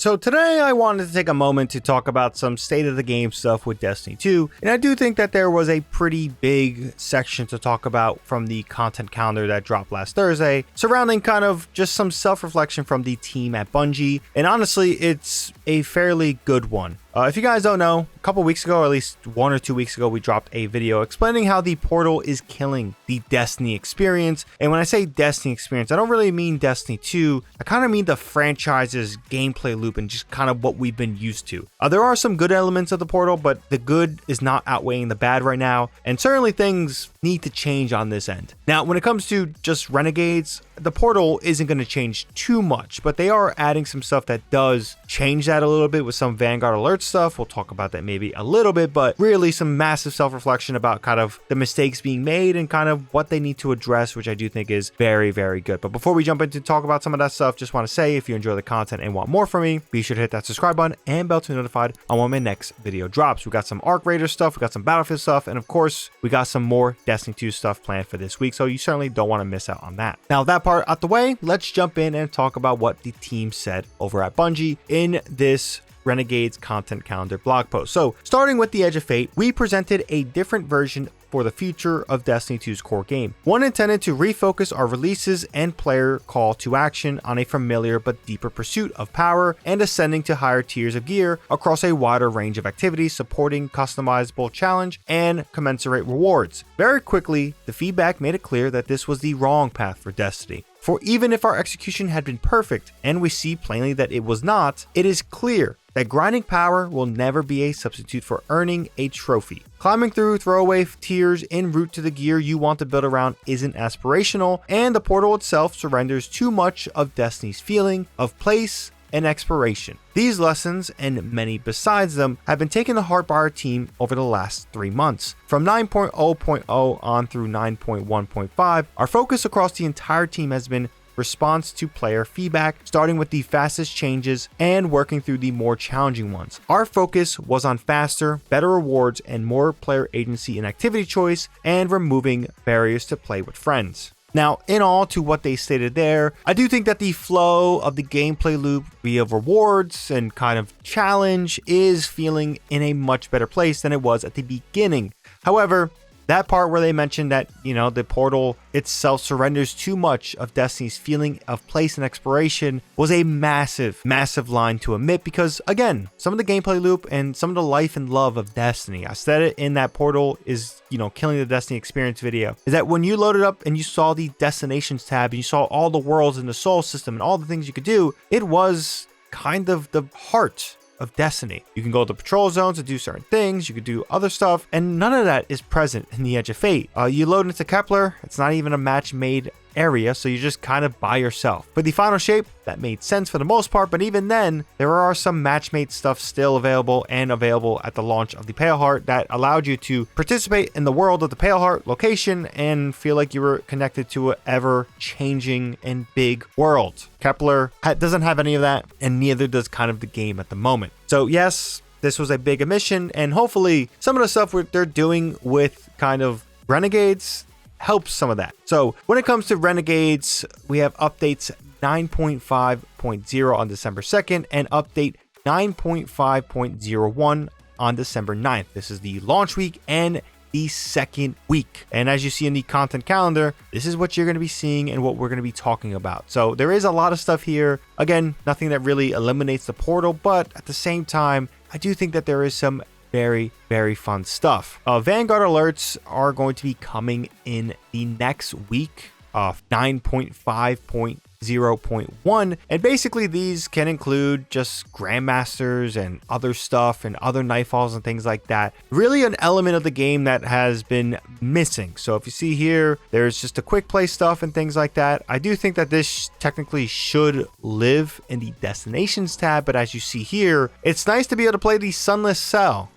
So today I wanted to take a moment to talk about some state of the game stuff with Destiny 2, and I do think that there was a pretty big section to talk about from the content calendar that dropped last Thursday, surrounding kind of just some self-reflection from the team at Bungie, and honestly, it's a fairly good one. If you guys don't know, a couple weeks ago, or at least 1 or 2 weeks ago, we dropped a video explaining how the portal is killing the Destiny experience. And when I say Destiny experience, I don't really mean Destiny 2. I kind of mean the franchise's gameplay loop and just kind of what we've been used to. There are some good elements of the portal, but the good is not outweighing the bad right now. And certainly things need to change on this end. Now, when it comes to just Renegades, the portal isn't going to change too much, but they are adding some stuff that does change that a little bit with some Vanguard alert stuff. We'll talk about that maybe a little bit, but really some massive self-reflection about kind of the mistakes being made and kind of what they need to address, which I do think is very, very good. But before we jump into talk about some of that stuff, just want to say, if you enjoy the content and want more from me, be sure to hit that subscribe button and bell to be notified on when my next video drops. We got some Arc Raider stuff, we got some Battlefield stuff, and of course, we got some more Destiny 2 stuff planned for this week, so you certainly don't want to miss out on that. Now, that part out the way, let's jump in and talk about what the team said over at Bungie in this Renegades content calendar blog post. So starting with the Edge of Fate, we presented a different version for the future of Destiny 2's core game. One intended to refocus our releases and player call to action on a familiar but deeper pursuit of power and ascending to higher tiers of gear across a wider range of activities supporting customizable challenge and commensurate rewards. Very quickly, the feedback made it clear that this was the wrong path for Destiny. For even if our execution had been perfect, and we see plainly that it was not, it is clear that grinding power will never be a substitute for earning a trophy. Climbing through throwaway tiers en route to the gear you want to build around isn't aspirational, and the portal itself surrenders too much of Destiny's feeling of place and exploration. These lessons, and many besides them, have been taken to heart by our team over the last 3 months. From 9.0.0 on through 9.1.5, our focus across the entire team has been response to player feedback, starting with the fastest changes and working through the more challenging ones. Our focus was on faster, better rewards, and more player agency and activity choice, and removing barriers to play with friends. Now, in all to what they stated there, I do think that the flow of the gameplay loop via rewards and kind of challenge is feeling in a much better place than it was at the beginning. However, that part where they mentioned that, the portal itself surrenders too much of Destiny's feeling of place and exploration was a massive, massive line to omit because, again, some of the gameplay loop and some of the life and love of Destiny, I said it in that portal is, killing the Destiny experience video, is that when you loaded up and you saw the destinations tab and you saw all the worlds in the Sol system and all the things you could do, it was kind of the heart of Destiny. You can go to patrol zones to do certain things, you could do other stuff, and none of that is present in the Edge of Fate. You load into Kepler, it's not even a match-made area, so you're just kind of by yourself. For the final shape, that made sense for the most part, but even then, there are some match-made stuff still available and available at the launch of the Pale Heart that allowed you to participate in the world of the Pale Heart location and feel like you were connected to an ever-changing and big world. Kepler doesn't have any of that, and neither does kind of the game at the moment. So yes, this was a big omission, and hopefully some of the stuff they're doing with kind of Renegades helps some of that. So when it comes to Renegades, we have updates 9.5.0 on December 2nd and update 9.5.01 on December 9th. This is the launch week and the second week. And as you see in the content calendar, this is what you're going to be seeing and what we're going to be talking about. So there is a lot of stuff here. Again, nothing that really eliminates the portal, but at the same time, I do think that there is some very, very fun stuff. Vanguard alerts are going to be coming in the next week of 9.5.0.1, and basically these can include just grandmasters and other stuff and other nightfalls and things like that. Really an element of the game that has been missing. So if you see here, there's just a quick play stuff and things like that. I do think that this technically should live in the destinations tab, but as you see here, it's nice to be able to play the Sunless Cell.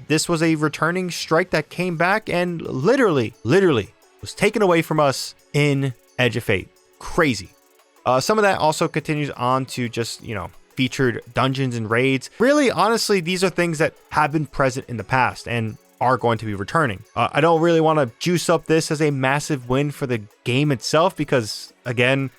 This was a returning strike that came back and literally was taken away from us in Edge of Fate. Crazy. Some of that also continues on to just, featured dungeons and raids. Really, honestly, these are things that have been present in the past and are going to be returning. I don't really want to juice up this as a massive win for the game itself because, again,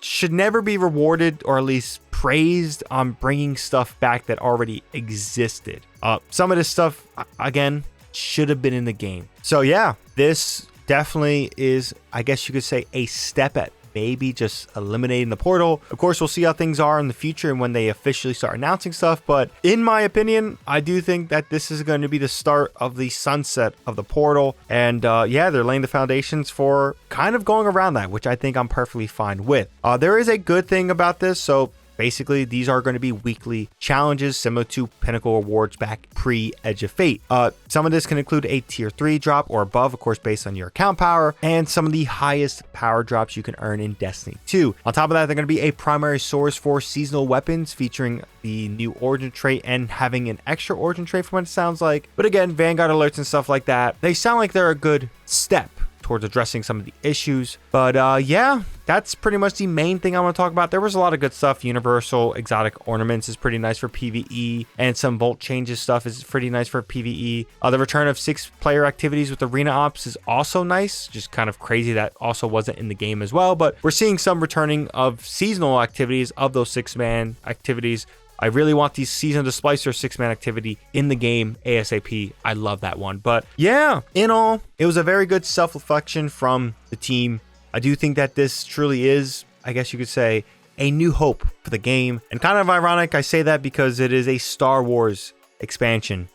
should never be rewarded, or at least praised on bringing stuff back that already existed. Some of this stuff, again, should have been in the game. So yeah, this definitely is, I guess you could say, a step at maybe just eliminating the portal. Of course, we'll see how things are in the future and when they officially start announcing stuff. But in my opinion, I do think that this is going to be the start of the sunset of the portal. And yeah, they're laying the foundations for kind of going around that, which I think I'm perfectly fine with. There is a good thing about this. So basically, these are going to be weekly challenges similar to Pinnacle Rewards back pre-Edge of Fate. Some of this can include a tier 3 drop or above, of course, based on your account power, and some of the highest power drops you can earn in Destiny 2. On top of that, they're going to be a primary source for seasonal weapons featuring the new origin trait and having an extra origin trait from what it sounds like. But again, Vanguard alerts and stuff like that, they sound like they're a good step towards addressing some of the issues. But yeah, that's pretty much the main thing I want to talk about. There was a lot of good stuff. Universal exotic ornaments is pretty nice for PvE, and some vault changes stuff is pretty nice for PvE. The return of 6-player activities with arena ops is also nice. Just kind of crazy that also wasn't in the game as well. But we're seeing some returning of seasonal activities of those 6-man activities. I really want these Season of the Splicer 6-man activity in the game ASAP. I love that one. But yeah, in all, it was a very good self-reflection from the team. I do think that this truly is, I guess you could say, a new hope for the game. And kind of ironic I say that because it is a Star Wars expansion.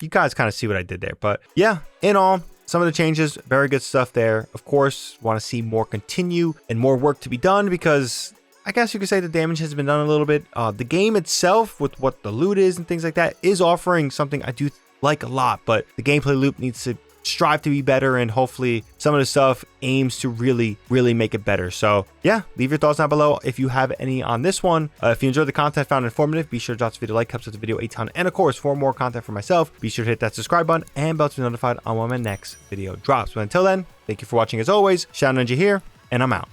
You guys kind of see what I did there. But yeah, in all, some of the changes, very good stuff there. Of course, want to see more continue and more work to be done because I guess you could say the damage has been done a little bit. The game itself, with what the loot is and things like that, is offering something I do like a lot, but the gameplay loop needs to strive to be better, and hopefully some of the stuff aims to really make it better. So yeah, leave your thoughts down below if you have any on this one. If you enjoyed the content, found informative, be sure to drop this video a like, helps with the video a ton. And of course, for more content for myself, be sure to hit that subscribe button and bell to be notified on when my next video drops. But until then, thank you for watching as always. ShadowNinja here, and I'm out.